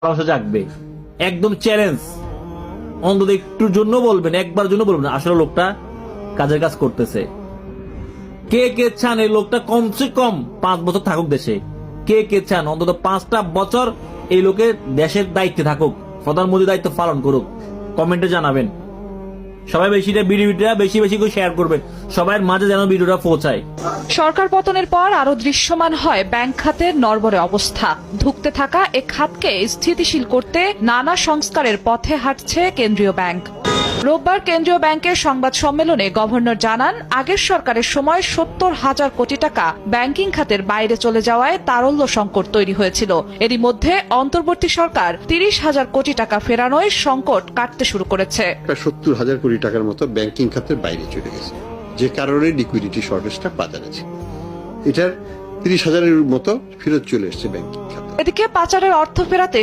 ভালোবাসা জাগবে। একদম চ্যালেঞ্জ, অন্তত একটুর জন্য বলবেন, একবার জন্য বলবেন আসলে লোকটা কাজের কাজ করতেছে। কে কে চান এই লোকটা কমসে কম 5 বছর থাকুক দেশে? কে কে চান অন্তত 5টা বছর এই লোকের দেশের দায়িত্বে থাকুক, প্রধানমন্ত্রীর দায়িত্ব পালন করুক? কমেন্টে জানাবেন। সবাই ভিডিওটা বেশি বেশি করে শেয়ার করবেন, সবার মাঝে যেন ভিডিওটা পৌঁছায়। সরকার পতনের পর আরো দৃশ্যমান হয় ব্যাংক খাতের নড়বড়ে অবস্থা। ধুঁকতে থাকা এ খাতকে স্থিতিশীল করতে নানা সংস্কারের পথে হাঁটছে কেন্দ্রীয় ব্যাংক। রোববার কেন্দ্রীয় ব্যাংকের সংবাদ সম্মেলনে গভর্নর জানান, আগের সরকারের সময় 70,000 কোটি টাকা ব্যাংকিং খাতের বাইরে চলে যাওয়ায় তারল্য সংকট তৈরি হয়েছিল। এরই মধ্যে অন্তর্বর্তী সরকার 30,000 কোটি টাকা ফেরানোয় সংকট কাটতে শুরু করেছে। 70,000 কোটি টাকার মতো ব্যাংকিং খাতের বাইরে চলে গেছে, যে কারণে লিকুইডিটি শর্টেজটা বাজারে আছে। এটার 30,000-এর মতো ফেরত চলে এসেছে ব্যাংকিং খাতে। এদিকে পাচারের অর্থ ফেরাতে